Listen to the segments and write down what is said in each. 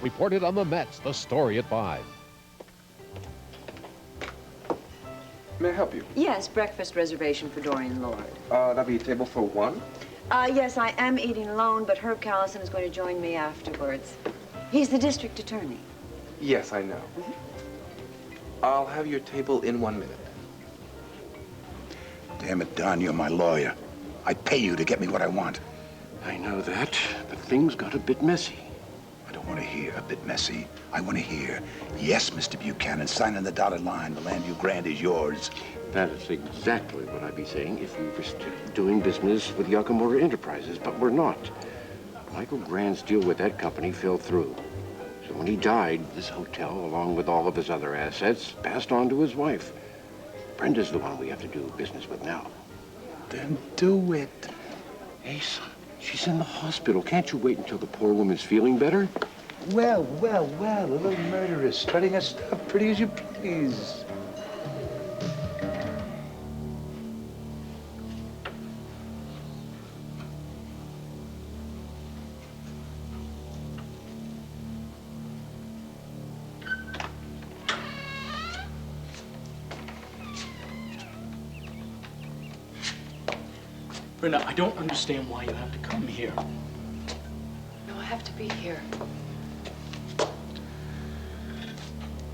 Reported on the Mets, the story at 5. May I help you? Yes, breakfast reservation for Dorian Lord. That'll be a table for one? Yes, I am eating alone, but Herb Callison is going to join me afterwards. He's the district attorney. Yes, I know. I'll have your table in 1 minute. Damn it, Don, you're my lawyer. I pay you to get me what I want. I know that, but things got a bit messy. I don't want to hear a bit messy. I want to hear, yes, Mr. Buchanan, sign on the dotted line. The Llanview Grande is yours. That is exactly what I'd be saying if we were still doing business with Yakamura Enterprises, but we're not. Michael Grand's deal with that company fell through. So when he died, this hotel, along with all of his other assets, passed on to his wife. Brenda's the one we have to do business with now. Then do it. Ace, she's in the hospital. Can't you wait until the poor woman's feeling better? Well, a little murderess, strutting her stuff pretty as you please. Brenda, I don't understand why you have to come here. No, I have to be here.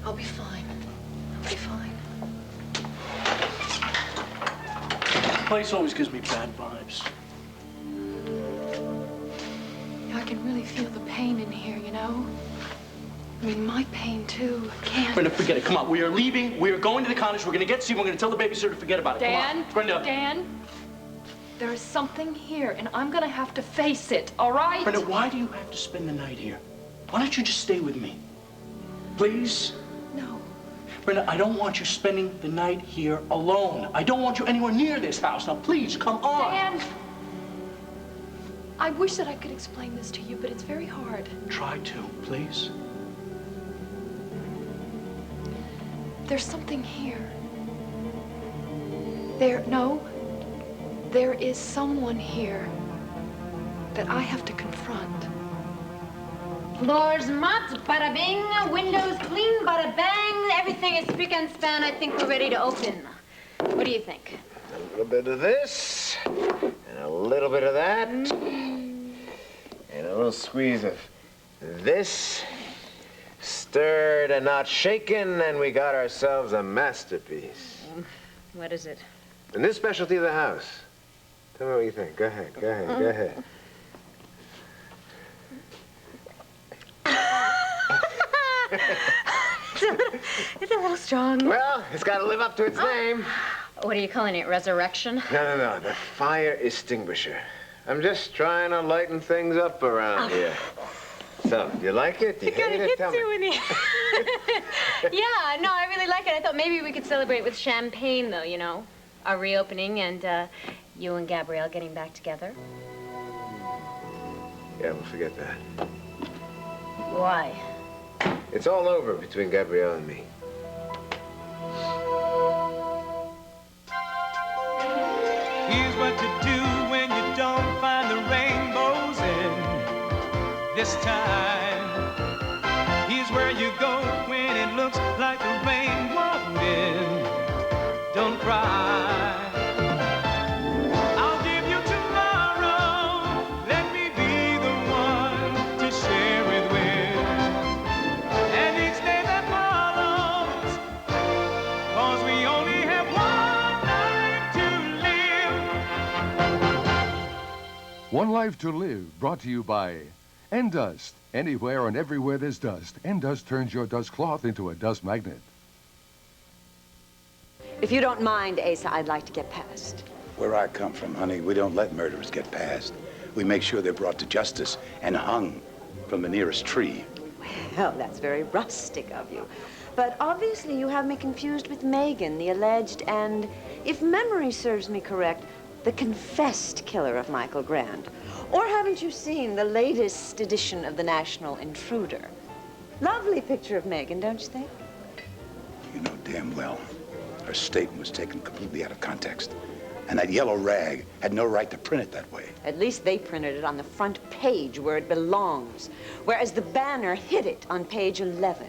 I'll be fine. I'll be fine. The place always gives me bad vibes. I can really feel the pain in here, you know? I mean, my pain, too. I can't. Brenda, forget it. Come on. We are leaving. We are going to the cottage. We're going to get Steve. We're going to tell the babysitter to forget about it. Dan, come on. Brenda. Dan, there is something here, and I'm going to have to face it, all right? Brenda, why do you have to spend the night here? Why don't you just stay with me? Please? No. Brenda, I don't want you spending the night here alone. I don't want you anywhere near this house. Now, please, come on. Dan, I wish that I could explain this to you, but it's very hard. Try to, please. There's something here. There is someone here that I have to confront. Floors mopped, bada bing, windows clean, bada bang. Everything is spick and span. I think we're ready to open. What do you think? A little bit of this, and a little bit of that, and a little squeeze of this. Stirred and not shaken, and we got ourselves a masterpiece. What is it? And this specialty of the house. Tell me what you think. Go ahead, go ahead, go ahead. It's a little strong. Well, it's got to live up to its name. What are you calling it, resurrection? No, the fire extinguisher. I'm just trying to lighten things up around here. So, you like it? You hate it? Tell me. Yeah, no, I really like it. I thought maybe we could celebrate with champagne, though, you know. Our reopening and you and Gabrielle getting back together. Yeah, we'll forget that. Why? It's all over between Gabrielle and me. Here's what to do when you don't find the rainbows in this time. Here's where you go when it looks like the rain won't end. Don't cry. I'll give you tomorrow. Let me be the one to share it with. And each day that follows, 'cause we only have one life to live. One Life to Live, brought to you by N-Dust. Anywhere and everywhere there's dust, N-Dust turns your dust cloth into a dust magnet. If you don't mind, Asa, I'd like to get past. Where I come from, honey, we don't let murderers get past. We make sure they're brought to justice and hung from the nearest tree. Well, that's very rustic of you. But obviously you have me confused with Megan, the alleged and, if memory serves me correct, the confessed killer of Michael Grand. Or haven't you seen the latest edition of the National Intruder? Lovely picture of Megan, don't you think? You know damn well her statement was taken completely out of context. And that yellow rag had no right to print it that way. At least they printed it on the front page where it belongs, whereas the banner hid it on page 11.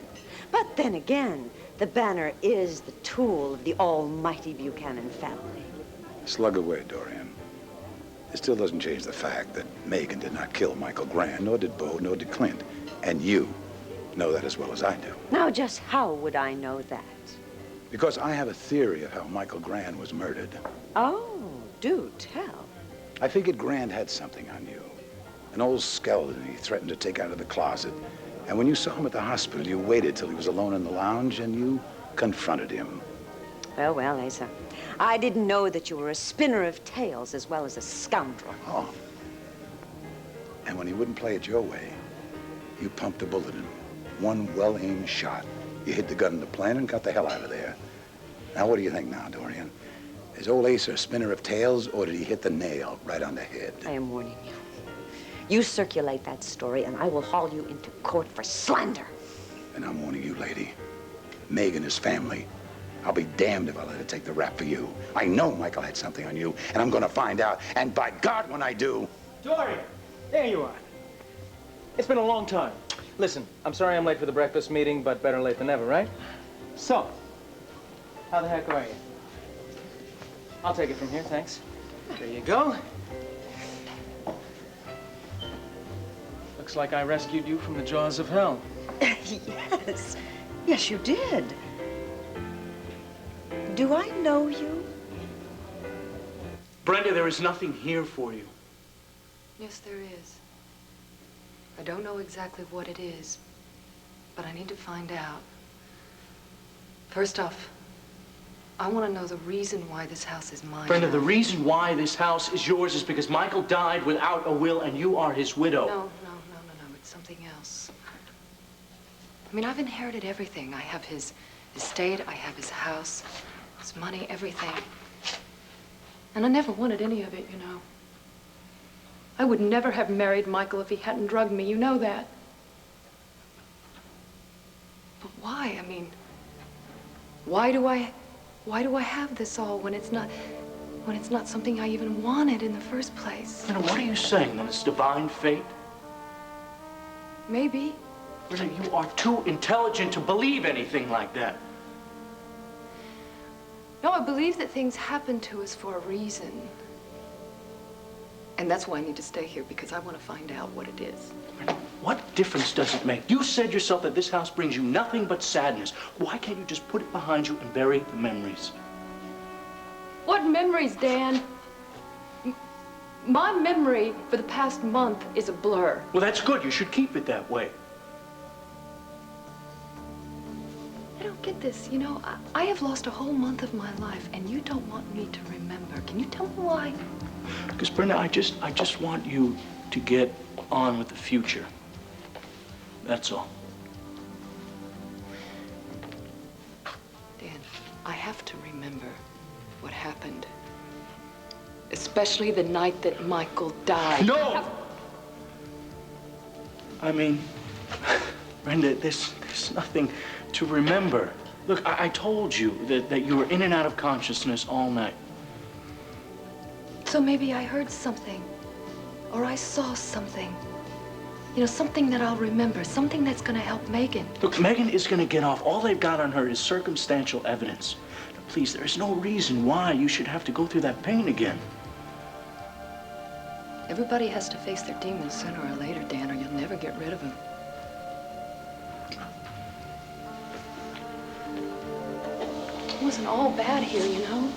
But then again, the banner is the tool of the almighty Buchanan family. Slug away, Dorian. It still doesn't change the fact that Megan did not kill Michael Grande, nor did Bo, nor did Clint. And you know that as well as I do. Now, just how would I know that? Because I have a theory of how Michael Grande was murdered. Oh, do tell. I figured Grande had something on you. An old skeleton he threatened to take out of the closet. And when you saw him at the hospital, you waited till he was alone in the lounge and you confronted him. Well, well, Asa. I didn't know that you were a spinner of tales as well as a scoundrel. Oh. And when he wouldn't play it your way, you pumped a bullet in him. One well-aimed shot. You hid the gun in the plant and got the hell out of there. Now, what do you think now, Dorian? Is old Ace a spinner of tales, or did he hit the nail right on the head? I am warning you. You circulate that story, and I will haul you into court for slander. And I'm warning you, lady. Megan is family. I'll be damned if I let her take the rap for you. I know Michael had something on you, and I'm gonna find out. And by God, when I do... Dorian, there you are. It's been a long time. Listen, I'm sorry I'm late for the breakfast meeting, but better late than never, right? So, how the heck are you? I'll take it from here, thanks. There you go. Looks like I rescued you from the jaws of hell. Yes. Yes, you did. Do I know you? Brenda, there is nothing here for you. Yes, there is. I don't know exactly what it is, but I need to find out. First off, I want to know the reason why this house is mine. Brenda, the reason why this house is yours is because Michael died without a will and you are his widow. No. It's something else. I mean, I've inherited everything. I have his estate, I have his house, his money, everything. And I never wanted any of it, you know. I would never have married Michael if he hadn't drugged me. You know that. But why? I mean, why do I have this all when it's not something I even wanted in the first place? Brenda, what are you saying? That it's divine fate? Maybe. Brenda, you are too intelligent to believe anything like that. No, I believe that things happen to us for a reason. And that's why I need to stay here, because I want to find out what it is. What difference does it make? You said yourself that this house brings you nothing but sadness. Why can't you just put it behind you and bury the memories? What memories, Dan? My memory for the past month is a blur. Well, that's good. You should keep it that way. I don't get this. You know, I have lost a whole month of my life, and you don't want me to remember. Can you tell me why? Because, Brenda, I just want you to get on with the future. That's all. Dan, I have to remember what happened. Especially the night that Michael died. No! I mean, Brenda, there's nothing to remember. Look, I told you that you were in and out of consciousness all night. So maybe I heard something, or I saw something. You know, something that I'll remember, something that's gonna help Megan. Look, Megan is gonna get off. All they've got on her is circumstantial evidence. Now, please, there's no reason why you should have to go through that pain again. Everybody has to face their demons sooner or later, Dan, or you'll never get rid of them. It wasn't all bad here, you know?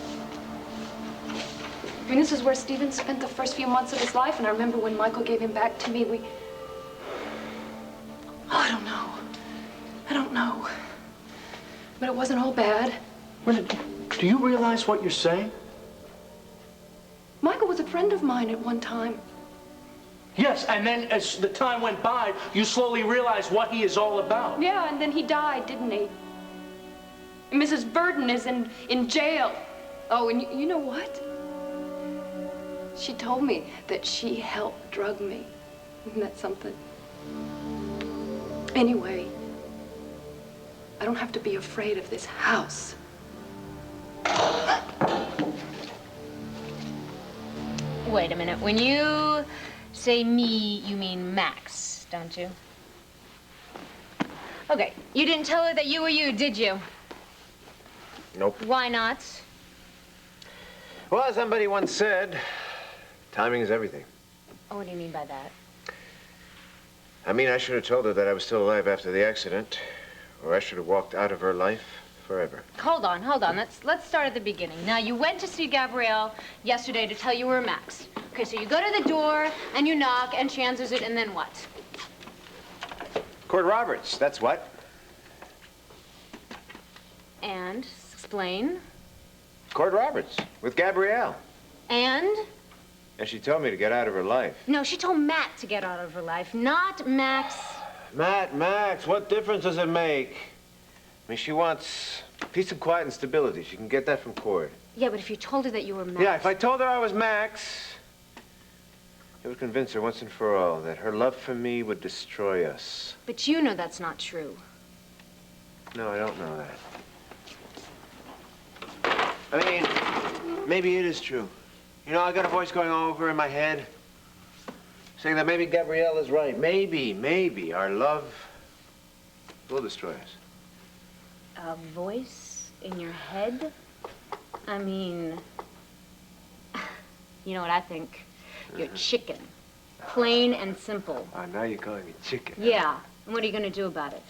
I mean, this is where Stephen spent the first few months of his life, and I remember when Michael gave him back to me, I don't know. But it wasn't all bad. Brenda, do you realize what you're saying? Michael was a friend of mine at one time. Yes, and then as the time went by, you slowly realized what he is all about. Yeah, and then he died, didn't he? And Mrs. Verdon is in jail. Oh, and you know what? She told me that she helped drug me. Isn't that something? Anyway, I don't have to be afraid of this house. wait a minute. When you say me, you mean Max, don't you? Okay, you didn't tell her that you were you, did you? Nope. Why not? Well, somebody once said, timing is everything. Oh, what do you mean by that? I mean, I should have told her that I was still alive after the accident, or I should have walked out of her life forever. Hold on. Let's start at the beginning. Now, you went to see Gabrielle yesterday to tell you were Max. Okay, so you go to the door, and you knock, and she answers it, and then what? Cord Roberts, that's what. And? Explain. Cord Roberts, with Gabrielle. And? And she told me to get out of her life. No, she told Matt to get out of her life, not Max. Max, what difference does it make? I mean, she wants peace and quiet and stability. She can get that from Cord. Yeah, but if you told her that you were Max... Yeah, if I told her I was Max, it would convince her once and for all that her love for me would destroy us. But you know that's not true. No, I don't know that. I mean, maybe it is true. You know, I got a voice going over in my head saying that maybe Gabrielle is right. Maybe our love will destroy us. A voice in your head? I mean, you know what I think? You're chicken. Plain and simple. Oh, now you're calling me chicken. Yeah. And what are you going to do about it?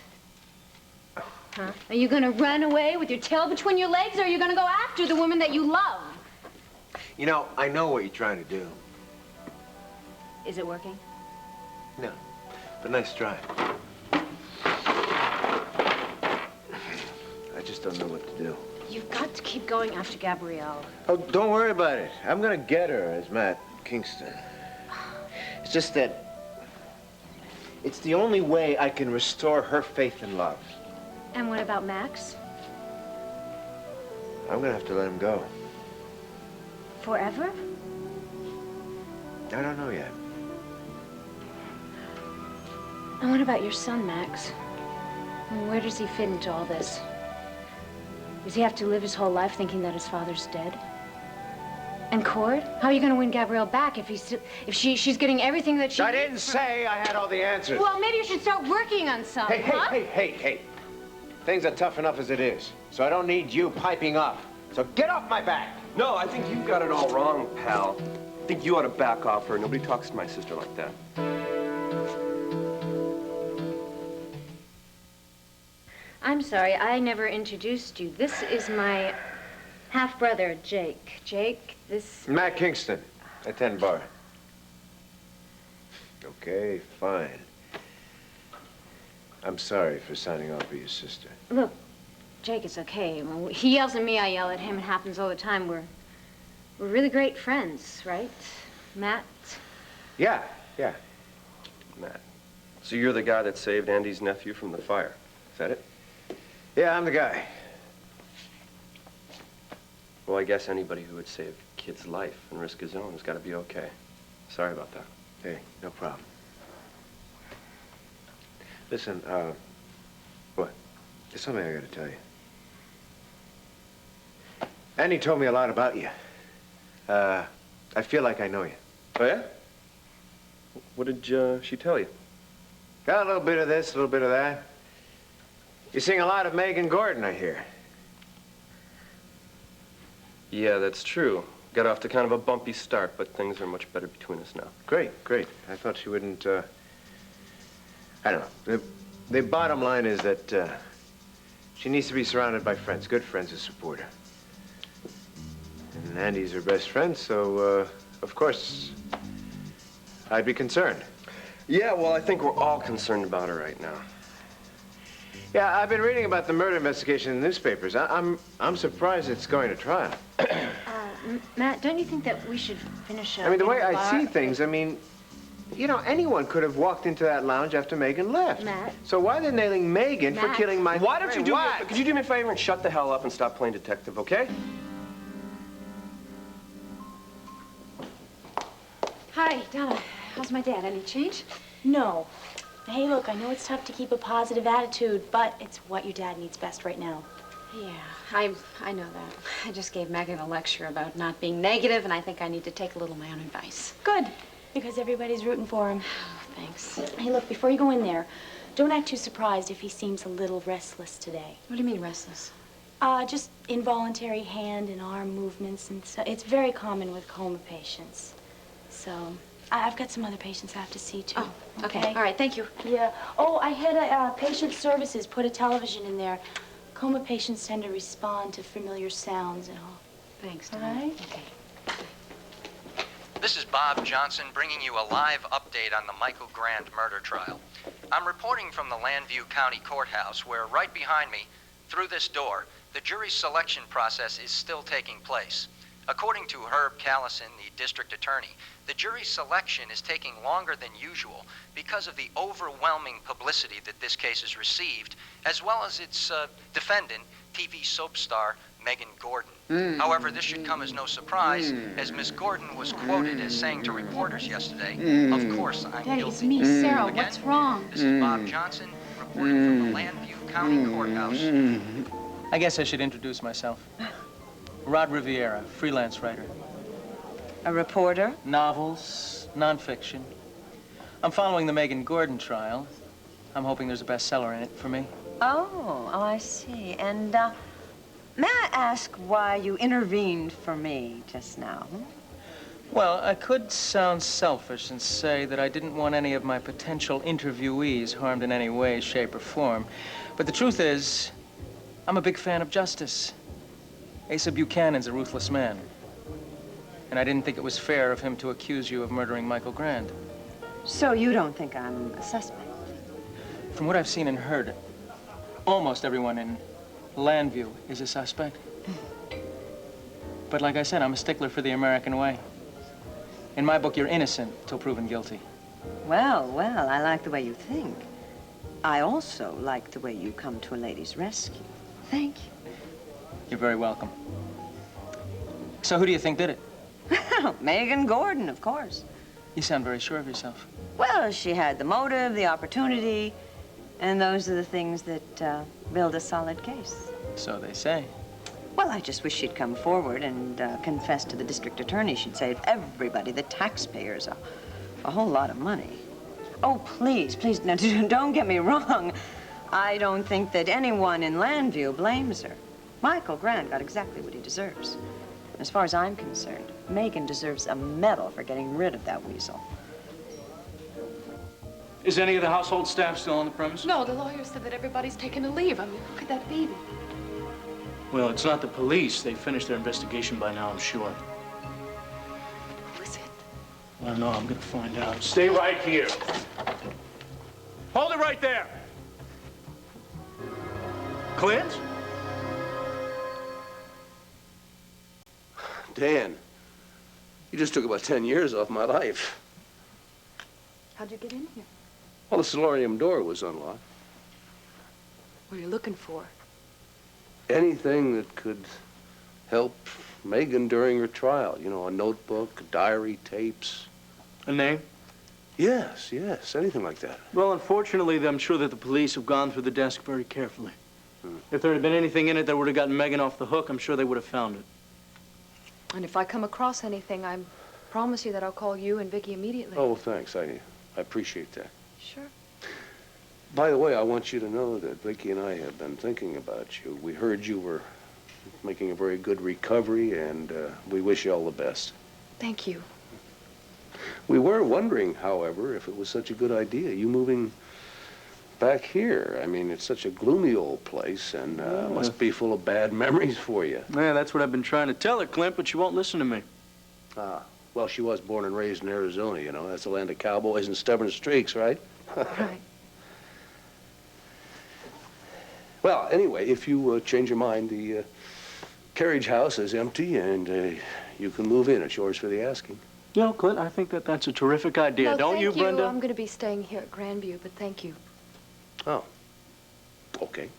Huh? Are you going to run away with your tail between your legs, or are you going to go after the woman that you love? You know, I know what you're trying to do. Is it working? No, but nice try. I just don't know what to do. You've got to keep going after Gabrielle. Oh, don't worry about it. I'm gonna get her as Matt Kingston. It's just that it's the only way I can restore her faith and love. And what about Max? I'm gonna have to let him go. Forever? I don't know yet. And what about your son, Max? I mean, where does he fit into all this? Does he have to live his whole life thinking that his father's dead? And Cord? How are you going to win Gabrielle back if she's getting everything that she... I didn't say I had all the answers. Well, maybe you should start working on some, huh? Hey. Things are tough enough as it is, so I don't need you piping up. So get off my back. No, I think you've got it all wrong, pal. I think you ought to back off her. Nobody talks to my sister like that. I'm sorry, I never introduced you. This is my half-brother, Jake. Jake, this... Matt Kingston, at 10 bar. Okay, fine. I'm sorry for signing off for your sister. Look, Jake, it's okay. When he yells at me, I yell at him. It happens all the time. We're really great friends, right, Matt? Yeah. Matt. So you're the guy that saved Andy's nephew from the fire. Is that it? Yeah, I'm the guy. Well, I guess anybody who would save a kid's life and risk his own has got to be okay. Sorry about that. Hey, no problem. Listen, what? There's something I gotta tell you. Annie told me a lot about you. I feel like I know you. Oh, yeah? What did she tell you? Got a little bit of this, a little bit of that. You sing a lot of Megan Gordon, I hear. Yeah, that's true. Got off to kind of a bumpy start, but things are much better between us now. Great. I thought she wouldn't, I don't know. The bottom line is that she needs to be surrounded by friends, good friends who support her. And Andy's her best friend, so, of course, I'd be concerned. Yeah, well, I think we're all concerned about her right now. Yeah, I've been reading about the murder investigation in the newspapers. I'm surprised it's going to trial. Matt, don't you think that we should finish up? I mean, the way I see things, I mean, you know, anyone could have walked into that lounge after Megan left. Matt. So why are they nailing Megan for killing my... Why don't you do what? me... Could you do me a favor and shut the hell up and stop playing detective, okay? Hi, Donna. How's my dad? Any change? No. Hey, look, I know it's tough to keep a positive attitude, but it's what your dad needs best right now. Yeah, I know that. I just gave Megan a lecture about not being negative, and I think I need to take a little of my own advice. Good, because everybody's rooting for him. Oh, thanks. Hey, look, before you go in there, don't act too surprised if he seems a little restless today. What do you mean, restless? Just involuntary hand and arm movements, and so it's very common with coma patients. So, I've got some other patients I have to see, too. Oh, okay. All right, thank you. Yeah. Oh, I had patient services put a television in there. Coma patients tend to respond to familiar sounds and all. Thanks, All Tom. right? Okay. This is Bob Johnson bringing you a live update on the Michael Grande murder trial. I'm reporting from the Llanview County Courthouse where right behind me, through this door, the jury selection process is still taking place. According to Herb Callison, the district attorney, the jury selection is taking longer than usual because of the overwhelming publicity that this case has received, as well as its defendant, TV soap star Megan Gordon. However, this should come as no surprise, as Miss Gordon was quoted as saying to reporters yesterday, "Of course, I'm Daddy, guilty." it's me, Sarah. Again, What's wrong? This is Bob Johnson reporting from the Llanview County Courthouse. I guess I should introduce myself. Rod Riviera, freelance writer. A reporter? Novels, nonfiction. I'm following the Megan Gordon trial. I'm hoping there's a bestseller in it for me. Oh, I see. And, may I ask why you intervened for me just now? Well, I could sound selfish and say that I didn't want any of my potential interviewees harmed in any way, shape, or form. But the truth is, I'm a big fan of justice. Asa Buchanan's a ruthless man. And I didn't think it was fair of him to accuse you of murdering Michael Grande. So you don't think I'm a suspect? From what I've seen and heard, almost everyone in Llanview is a suspect. But like I said, I'm a stickler for the American way. In my book, you're innocent till proven guilty. Well, well, I like the way you think. I also like the way you come to a lady's rescue. Thank you. You're very welcome. So who do you think did it? Megan Gordon, of course. You sound very sure of yourself. Well, she had the motive, the opportunity, and those are the things that build a solid case. So they say. Well, I just wish she'd come forward and confess to the district attorney. She'd save everybody, the taxpayers, a whole lot of money. Oh, please, please, now, don't get me wrong. I don't think that anyone in Llanview blames her. Michael Grande got exactly what he deserves. As far as I'm concerned, Megan deserves a medal for getting rid of that weasel. Is any of the household staff still on the premises? No, the lawyer said that everybody's taken a leave. I mean, look at that baby. Well, it's not the police. They finished their investigation by now, I'm sure. Who is it? I don't know. I'm gonna find out. Stay right here. Hold it right there. Clint? Dan, you just took about 10 years off my life. How'd you get in here? Well, the solarium door was unlocked. What are you looking for? Anything that could help Megan during her trial. You know, a notebook, a diary, tapes. A name? Yes, yes, anything like that. Well, unfortunately, I'm sure that the police have gone through the desk very carefully. If there had been anything in it that would have gotten Megan off the hook, I'm sure they would have found it. And if I come across anything, I promise you that I'll call you and Vicky immediately. Oh, thanks. I appreciate that. Sure. By the way, I want you to know that Vicky and I have been thinking about you. We heard you were making a very good recovery, and we wish you all the best. Thank you. We were wondering, however, if it was such a good idea, you moving back here. I mean, it's such a gloomy old place, and must be full of bad memories for you. Yeah, that's what I've been trying to tell her, Clint, but she won't listen to me. Ah, well, she was born and raised in Arizona, you know. That's the land of cowboys and stubborn streaks, right? Right. Well, anyway, if you change your mind, the carriage house is empty, and you can move in. It's yours for the asking. You know, Clint, I think that that's a terrific idea. No, Don't you, Brenda? I'm going to be staying here at Grandeview, but thank you. Oh, okay.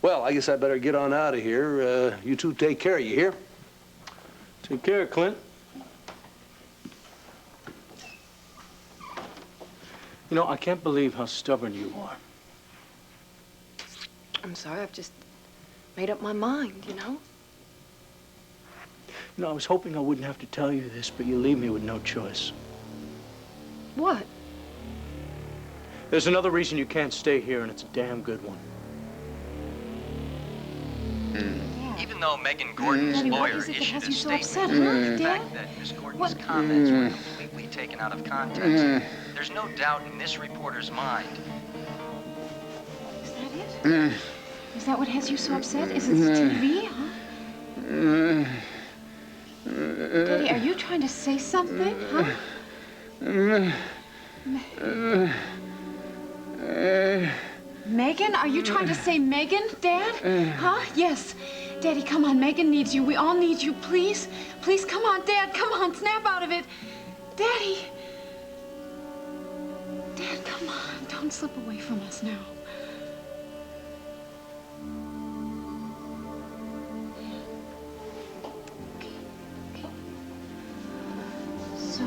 Well, I guess I better get on out of here. You two take care, you hear? Take care, Clint. You know, I can't believe how stubborn you are. I'm sorry, I've just made up my mind, you know? You know, I was hoping I wouldn't have to tell you this, but you leave me with no choice. What? There's another reason you can't stay here, and it's a damn good one. Even though Megan Gordon's Daddy, what lawyer is it that issued has a you so statement upset, to huh, the Dad? fact that Miss Gordon's comments were completely taken out of context, there's no doubt in this reporter's mind. Is that it? Is that what has you so upset? Is it the TV, huh? Daddy, are you trying to say something, huh? Megan? Are you trying to say Megan, Dad? Huh? Yes. Daddy, come on. Megan needs you. We all need you. Please. Please, come on, Dad. Come on. Snap out of it. Daddy. Dad, come on. Don't slip away from us now. Okay. So,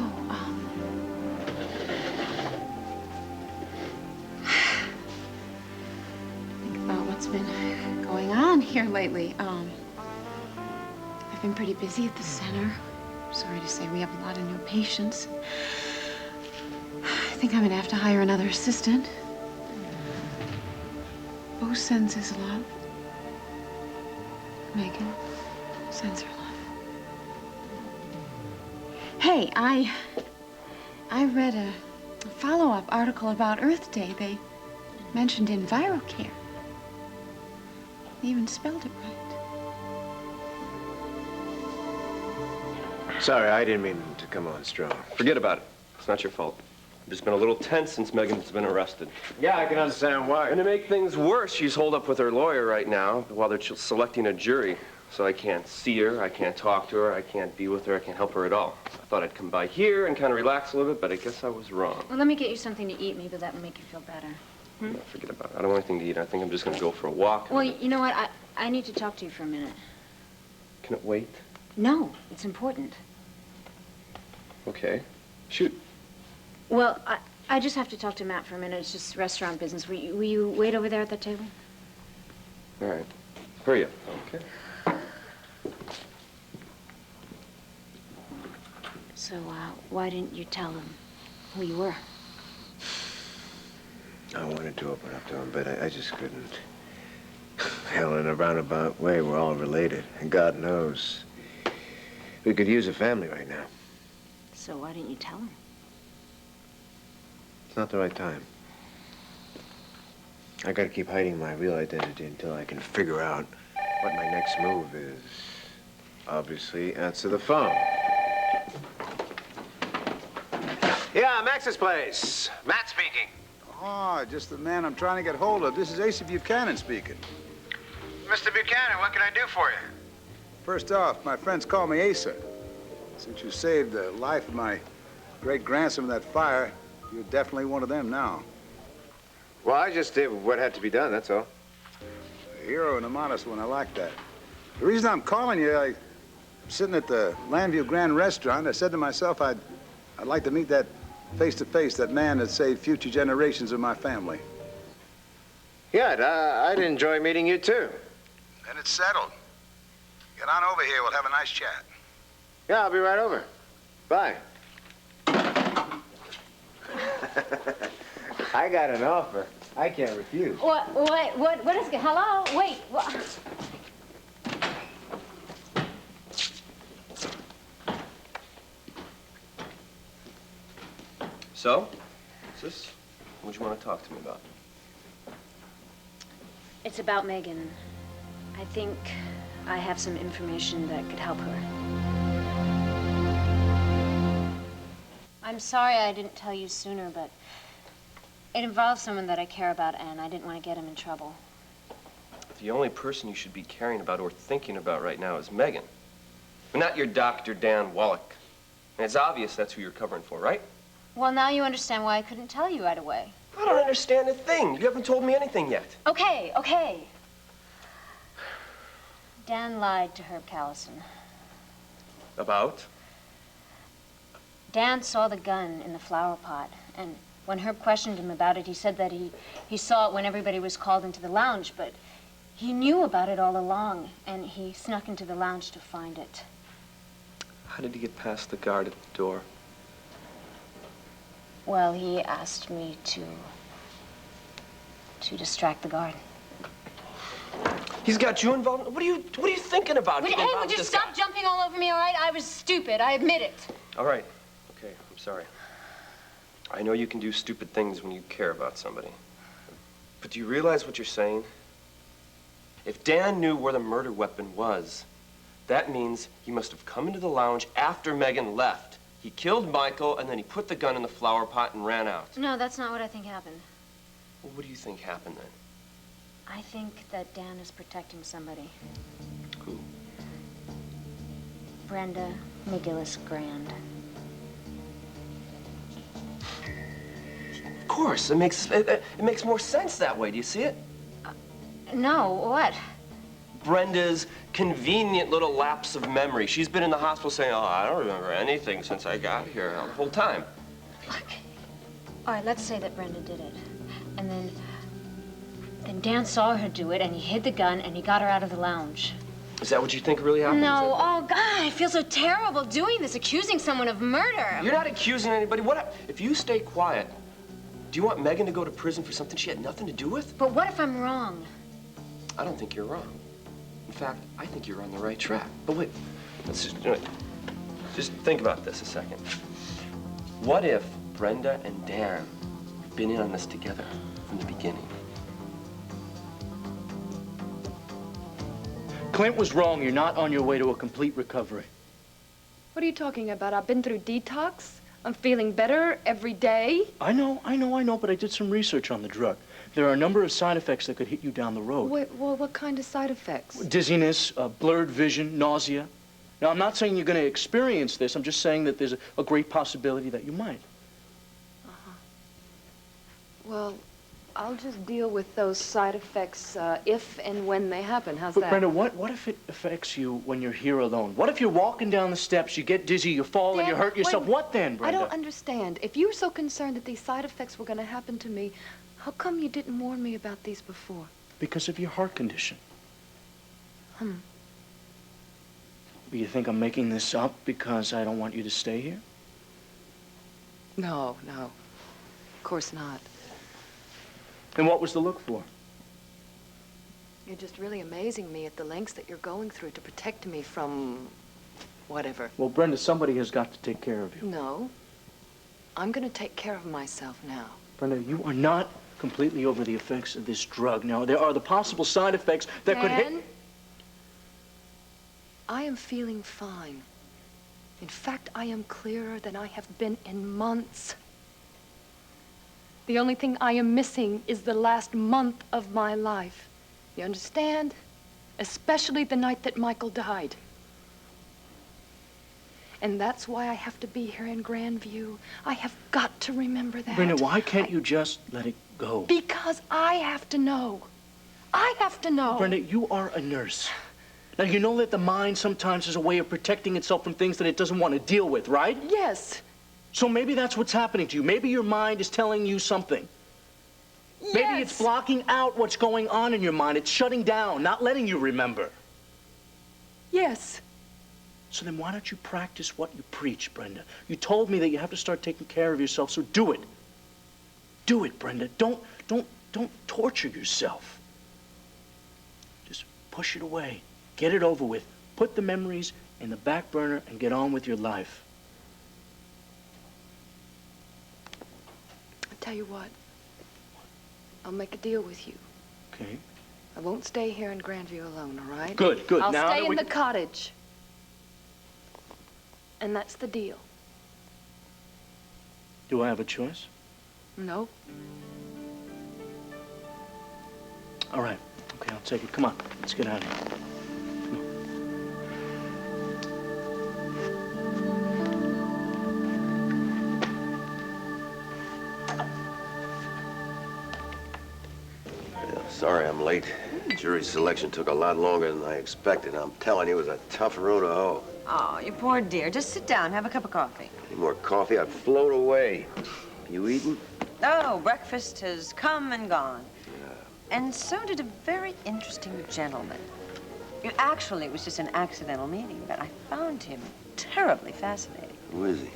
About what's been going on here lately. I've been pretty busy at the center. Sorry to say we have a lot of new patients. I think I'm gonna have to hire another assistant. Bo sends his love. Megan sends her love. Hey, I read a follow-up article about Earth Day. They mentioned EnviroCare. They even spelled it right. Sorry, I didn't mean to come on strong. Forget about it. It's not your fault. I've just been a little tense since Megan's been arrested. Yeah, I can understand why. And to make things worse, she's holed up with her lawyer right now while they're selecting a jury. So I can't see her, I can't talk to her, I can't be with her, I can't help her at all. I thought I'd come by here and kind of relax a little bit, but I guess I was wrong. Well, let me get you something to eat. Maybe that will make you feel better. No, forget about it. I don't want anything to eat. I think I'm just going to go for a walk. Well, you know what? I need to talk to you for a minute. Can it wait? No, it's important. Okay. Shoot. Well, I just have to talk to Matt for a minute. It's just restaurant business. Will you wait over there at the table? All right. Hurry up. Okay. So, why didn't you tell him who you were? I wanted to open up to him, but I just couldn't. Hell, in a roundabout way, we're all related. And God knows, we could use a family right now. So why didn't you tell him? It's not the right time. I gotta keep hiding my real identity until I can figure out what my next move is. Obviously, answer the phone. Yeah, Max's place. Matt speaking. Oh, just the man I'm trying to get hold of. This is Asa Buchanan speaking. Mr. Buchanan, what can I do for you? First off, my friends call me Asa. Since you saved the life of my great-grandson in that fire, you're definitely one of them now. Well, I just did what had to be done, that's all. A hero and a modest one, I like that. The reason I'm calling you, I'm sitting at the Llanview Grande restaurant. I said to myself I'd like to meet that face-to-face, that man that saved future generations of my family. Yeah, I'd enjoy meeting you, too. Then it's settled. Get on over here. We'll have a nice chat. Yeah, I'll be right over. Bye. I got an offer. I can't refuse. What is it? Hello? Wait. What? So, what's this? What do you want to talk to me about? It's about Megan. I think I have some information that could help her. I'm sorry I didn't tell you sooner, but it involves someone that I care about, and I didn't want to get him in trouble. The only person you should be caring about or thinking about right now is Megan. But not your Dr. Dan Wallach. And it's obvious that's who you're covering for, right? Well, now you understand why I couldn't tell you right away. I don't understand a thing. You haven't told me anything yet. Okay. Dan lied to Herb Callison. About? Dan saw the gun in the flower pot, and when Herb questioned him about it, he said that he saw it when everybody was called into the lounge, but He knew about it all along, and he snuck into the lounge to find it. How did he get past the guard at the door? Well, he asked me to distract the guard. He's got you involved? What are you thinking about? Hey, would you stop jumping all over me, all right? I was stupid. I admit it. All right. Okay, I'm sorry. I know you can do stupid things when you care about somebody. But do you realize what you're saying? If Dan knew where the murder weapon was, that means he must have come into the lounge after Megan left. He killed Michael, and then he put the gun in the flower pot and ran out. No, that's not what I think happened. Well, what do you think happened then? I think that Dan is protecting somebody. Who? Brenda McGillis Grand. Of course, it makes more sense that way. Do you see it? No, what? Brenda's convenient little lapse of memory. She's been in the hospital saying, "Oh, I don't remember anything since I got here," the whole time. Look, all right, let's say that Brenda did it. And then Dan saw her do it, and he hid the gun, and he got her out of the lounge. Is that what you think really happened? No, oh, God, I feel so terrible doing this, accusing someone of murder. You're not accusing anybody. What if you stay quiet? Do you want Megan to go to prison for something she had nothing to do with? But what if I'm wrong? I don't think you're wrong. In fact, I think you're on the right track. But wait, let's just think about this a second. What if Brenda and Dan have been in on this together from the beginning? Clint was wrong. You're not on your way to a complete recovery. What are you talking about? I've been through detox. I'm feeling better every day. I know, but I did some research on the drug. There are a number of side effects that could hit you down the road. Wait, well, what kind of side effects? Dizziness, blurred vision, nausea. Now, I'm not saying you're going to experience this. I'm just saying that there's a great possibility that you might. Uh-huh. Well, I'll just deal with those side effects if and when they happen. How's that? But Brenda, what if it affects you when you're here alone? What if you're walking down the steps, you get dizzy, you fall, and you hurt yourself? What then, Brenda? I don't understand. If you were so concerned that these side effects were going to happen to me, how come you didn't warn me about these before? Because of your heart condition. You think I'm making this up because I don't want you to stay here? No. Of course not. And what was the look for? You're just really amazing me at the lengths that you're going through to protect me from whatever. Well, Brenda, somebody has got to take care of you. No. I'm going to take care of myself now. Brenda, you are not completely over the effects of this drug. Now, there are the possible side effects that could hit... I am feeling fine. In fact, I am clearer than I have been in months. The only thing I am missing is the last month of my life. You understand? Especially the night that Michael died. And that's why I have to be here in Grandeview. I have got to remember that. Brenda, why can't you just let it go? Because I have to know. I have to know. Brenda, you are a nurse. Now, you know that the mind sometimes is a way of protecting itself from things that it doesn't want to deal with, right? Yes. So maybe that's what's happening to you. Maybe your mind is telling you something. Yes. Maybe it's blocking out what's going on in your mind. It's shutting down, not letting you remember. Yes. So then why don't you practice what you preach, Brenda? You told me that you have to start taking care of yourself, so do it. Do it, Brenda. Don't torture yourself. Just push it away. Get it over with. Put the memories in the back burner and get on with your life. I'll tell you what. I'll make a deal with you. Okay. I won't stay here in Grandeview alone, all right? Good, good. I'll Now stay in the cottage. And that's the deal. Do I have a choice? No. All right. Okay, I'll take it. Come on. Let's get out of here. Sorry I'm late. Jury selection took a lot longer than I expected. I'm telling you, it was a tough row to hoe. Oh, you poor dear. Just sit down, have a cup of coffee. Any more coffee, I'd float away. You eating? Oh, breakfast has come and gone. And so did a very interesting gentleman. Actually, it was just an accidental meeting, but I found him terribly fascinating. Who is he?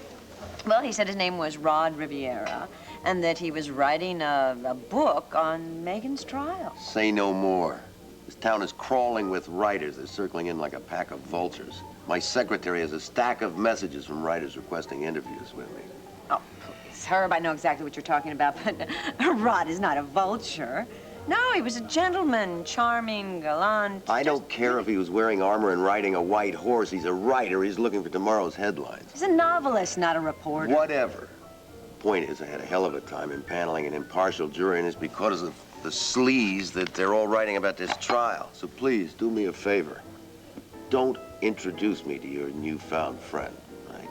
Well, he said his name was Rod Riviera, and that he was writing a book on Megan's trial. Say no more. This town is crawling with writers. They're circling in like a pack of vultures. My secretary has a stack of messages from writers requesting interviews with me. Oh, please, Herb, I know exactly what you're talking about, but Rod is not a vulture. No, he was a gentleman, charming, gallant. I don't care if he was wearing armor and riding a white horse. He's a writer. He's looking for tomorrow's headlines. He's a novelist, not a reporter. Whatever. Point is, I had a hell of a time impaneling an impartial jury, and it's because of the sleaze that they're all writing about this trial. So please, do me a favor. Don't introduce me to your newfound friend, right?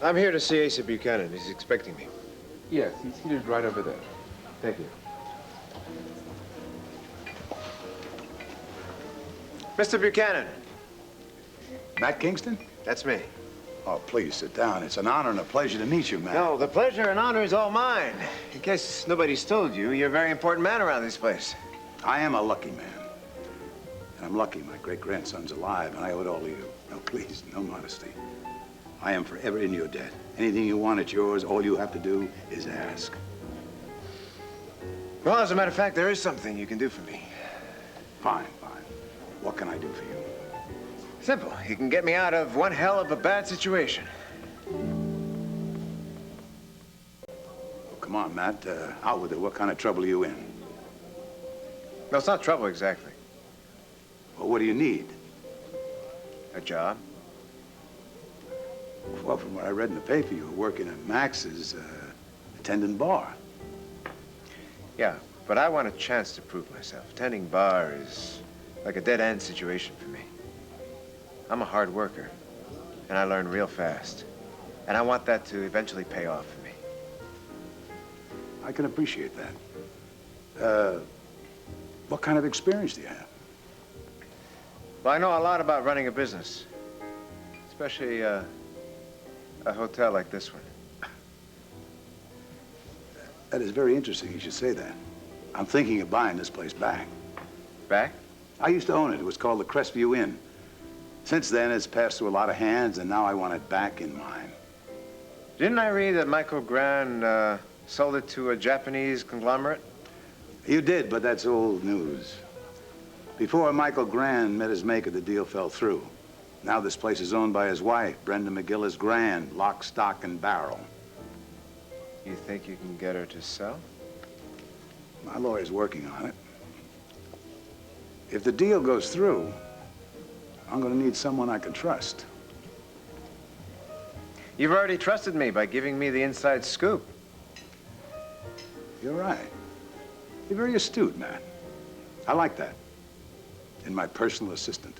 I'm here to see Asa Buchanan. He's expecting me. Yes, he's seated right over there. Thank you. Mr. Buchanan. Matt Kingston? That's me. Oh, please sit down. It's an honor and a pleasure to meet you, Matt. No, the pleasure and honor is all mine. In case nobody's told you, you're a very important man around this place. I am a lucky man. And I'm lucky my great-grandson's alive, and I owe it all to you. No, please, no modesty. I am forever in your debt. Anything you want, it's yours. All you have to do is ask. Well, as a matter of fact, there is something you can do for me. Fine, fine. What can I do for you? Simple. You can get me out of one hell of a bad situation. Oh, come on, Matt. Out with it. What kind of trouble are you in? No, it's not trouble exactly. Well, what do you need? A job. Well, from what I read in the paper, you were working at Max's, attending bar. Yeah, but I want a chance to prove myself. Tending bar is like a dead-end situation for me. I'm a hard worker, and I learn real fast. And I want that to eventually pay off for me. I can appreciate that. What kind of experience do you have? Well, I know a lot about running a business, especially a hotel like this one. That is very interesting you should say that. I'm thinking of buying this place back. Back? I used to own it. It was called the Crestview Inn. Since then, it's passed through a lot of hands, and now I want it back in mine. Didn't I read that Michael Grande sold it to a Japanese conglomerate? You did, but that's old news. Before Michael Grande met his maker, the deal fell through. Now this place is owned by his wife, Brenda McGillis Grande, lock, stock, and barrel. You think you can get her to sell? My lawyer's working on it. If the deal goes through, I'm going to need someone I can trust. You've already trusted me by giving me the inside scoop. You're right. You're very astute, Matt. I like that. In my personal assistant.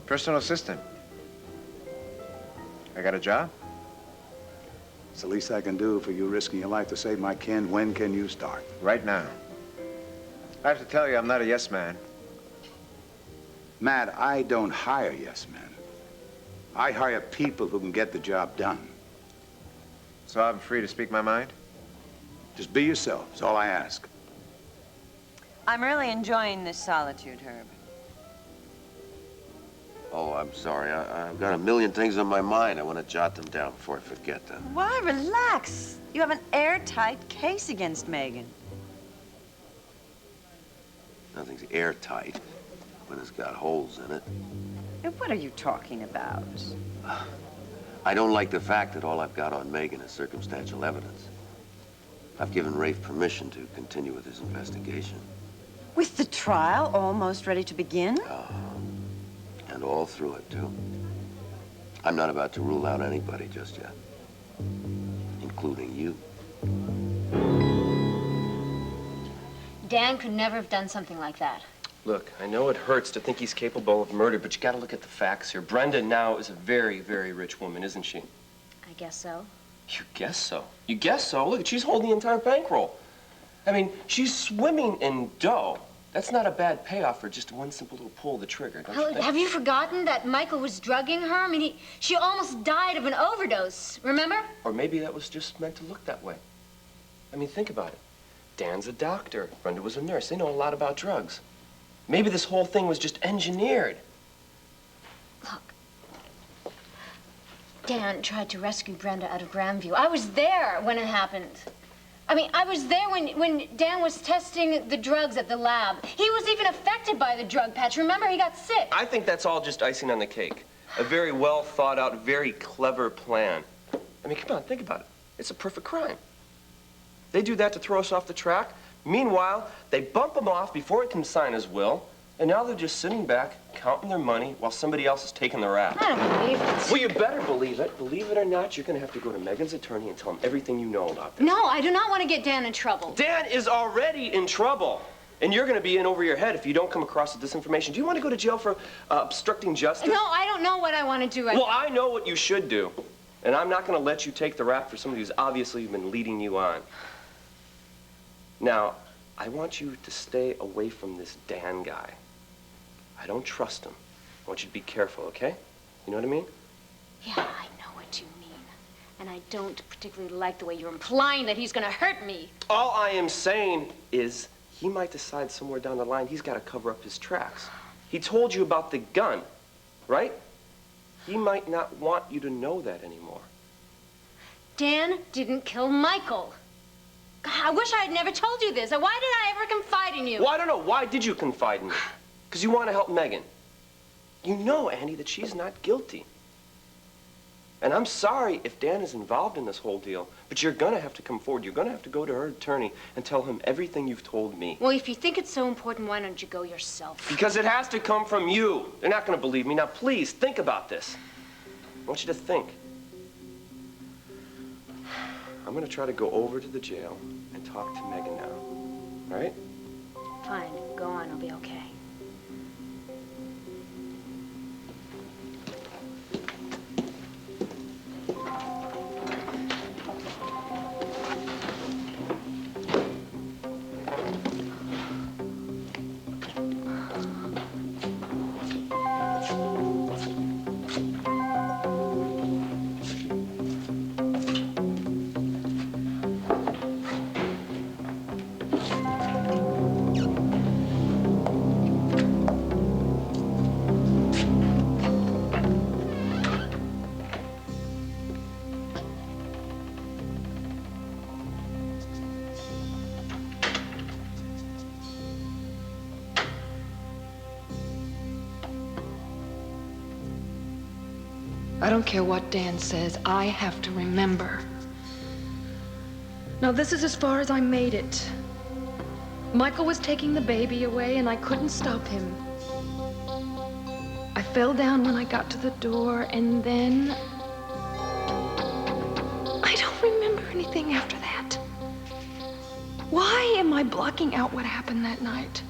Personal assistant? I got a job? It's the least I can do for you risking your life to save my kin. When can you start? Right now. I have to tell you, I'm not a yes man. Matt, I don't hire yes men. I hire people who can get the job done. So I'm free to speak my mind? Just be yourself, is all I ask. I'm really enjoying this solitude, Herb. Oh, I'm sorry. I've got a million things on my mind. I want to jot them down before I forget them. Why, relax. You have an airtight case against Megan. Nothing's airtight when it's got holes in it. What are you talking about? I don't like the fact that all I've got on Megan is circumstantial evidence. I've given Rafe permission to continue with his investigation. With the trial almost ready to begin? And all through it, too. I'm not about to rule out anybody just yet, including you. Dan could never have done something like that. Look, I know it hurts to think he's capable of murder, but you gotta look at the facts here. Brenda now is a very, very rich woman, isn't she? I guess so. You guess so. You guess so? Look, she's holding the entire bankroll. I mean, she's swimming in dough. That's not a bad payoff for just one simple little pull of the trigger, don't you think? Have you forgotten that Michael was drugging her? I mean, she almost died of an overdose, remember? Or maybe that was just meant to look that way. I mean, think about it. Dan's a doctor. Brenda was a nurse. They know a lot about drugs. Maybe this whole thing was just engineered. Look, Dan tried to rescue Brenda out of Grandeview. I was there when it happened. I mean, I was there when Dan was testing the drugs at the lab. He was even affected by the drug patch. Remember, he got sick. I think that's all just icing on the cake. A very well thought out, very clever plan. I mean, come on, think about it. It's a perfect crime. They do that to throw us off the track. Meanwhile, they bump him off before he can sign his will, and now they're just sitting back, counting their money while somebody else is taking the rap. I don't believe it. Well, you better believe it. Believe it or not, you're gonna have to go to Megan's attorney and tell him everything you know about this. No, I do not want to get Dan in trouble. Dan is already in trouble. And you're gonna be in over your head if you don't come across with this information. Do you want to go to jail for obstructing justice? No, I don't know what I want to do. Well, I know what you should do. And I'm not gonna let you take the rap for somebody who's obviously been leading you on. Now, I want you to stay away from this Dan guy. I don't trust him. I want you to be careful, okay? You know what I mean? Yeah, I know what you mean. And I don't particularly like the way you're implying that he's gonna hurt me. All I am saying is he might decide somewhere down the line he's got to cover up his tracks. He told you about the gun, right? He might not want you to know that anymore. Dan didn't kill Michael. God, I wish I had never told you this. Why did I ever confide in you? Well, I don't know. Why did you confide in me? Because you want to help Megan. You know, Andy, that she's not guilty. And I'm sorry if Dan is involved in this whole deal, but you're going to have to come forward. You're going to have to go to her attorney and tell him everything you've told me. Well, if you think it's so important, why don't you go yourself? Because it has to come from you. They're not going to believe me. Now, please, think about this. I want you to think. I'm going to try to go over to the jail and talk to Megan now. All right? Fine. Go on. I'll be okay. I don't care what Dan says. I have to remember. Now, this is as far as I made it. Michael was taking the baby away, and I couldn't stop him. I fell down when I got to the door, and then... I don't remember anything after that. Why am I blocking out what happened that night?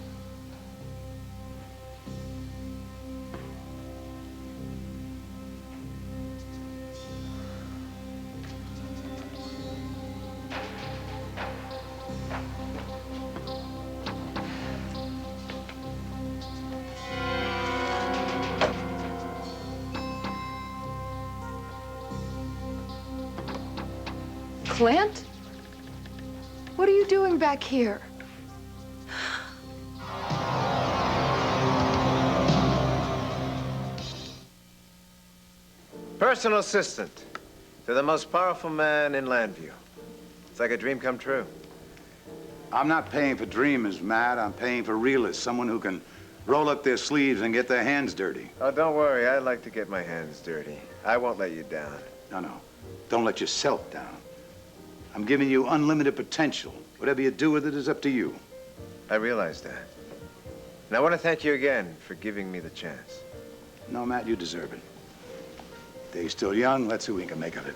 Clint? What are you doing back here? Personal assistant to the most powerful man in Llanview. It's like a dream come true. I'm not paying for dreamers, Matt. I'm paying for realists, someone who can roll up their sleeves and get their hands dirty. Oh, don't worry. I like to get my hands dirty. I won't let you down. No. Don't let yourself down. I'm giving you unlimited potential. Whatever you do with it is up to you. I realize that. And I want to thank you again for giving me the chance. No, Matt, you deserve it. Day's still young. Let's see what we can make of it.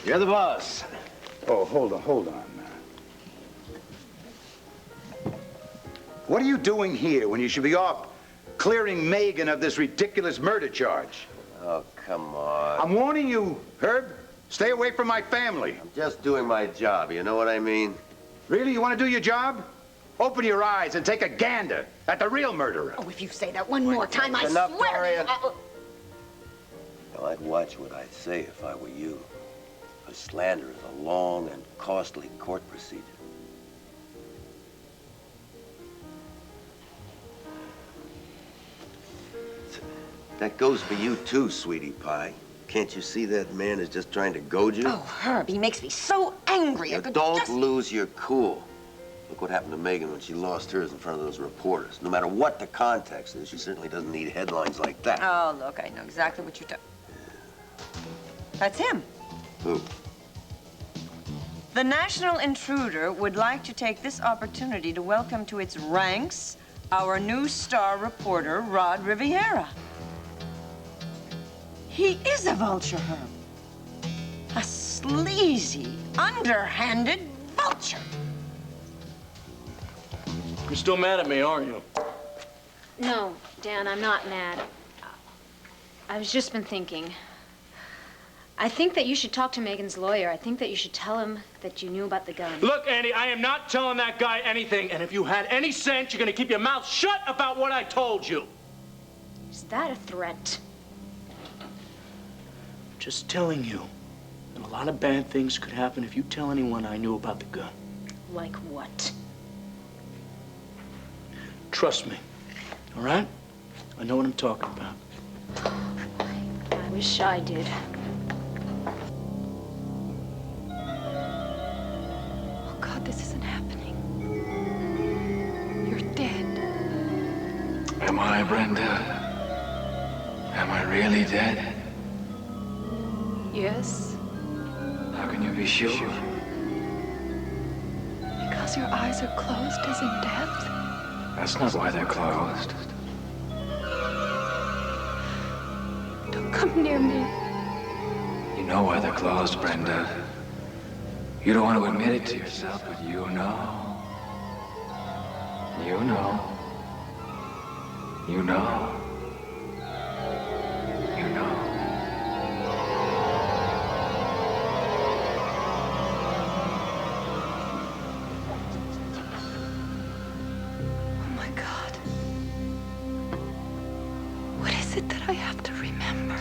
You're the boss. Oh, hold on, Matt. What are you doing here when you should be off clearing Megan of this ridiculous murder charge? Oh, come on. I'm warning you, Herb. Stay away from my family. I'm just doing my job, you know what I mean? Really? You want to do your job? Open your eyes and take a gander at the real murderer. Oh, if you say that one more time, I Enough, swear. Dorian. Well, I'd watch what I say if I were you. A slander is a long and costly court procedure. That goes for you too, sweetie pie. Can't you see that man is just trying to goad you? Oh, Herb, he makes me so angry. Now, don't lose your cool. Look what happened to Megan when she lost hers in front of those reporters. No matter what the context is, she certainly doesn't need headlines like that. Oh, look, I know exactly what you're talking. That's him. Who? The National Intruder would like to take this opportunity to welcome to its ranks our new star reporter, Rod Riviera. He is a vulture, Herb. A sleazy, underhanded vulture. You're still mad at me, aren't you? No, Dan, I'm not mad. I've just been thinking. I think that you should talk to Megan's lawyer. I think that you should tell him that you knew about the gun. Look, Andy, I am not telling that guy anything, and if you had any sense, you're gonna keep your mouth shut about what I told you. Is that a threat? Just telling you. And a lot of bad things could happen if you tell anyone I knew about the gun. Like what? Trust me, all right? I know what I'm talking about. I wish I did. Oh, God, this isn't happening. You're dead. Am I, Brenda? Am I really dead? Yes, How can you be sure? because your eyes are closed as in death. That's not why they're closed. Don't come near me. You know why they're closed, Brenda. You don't want to admit it to yourself, but you know. You know. You know. You know. Oh my God. What is it that I have to remember?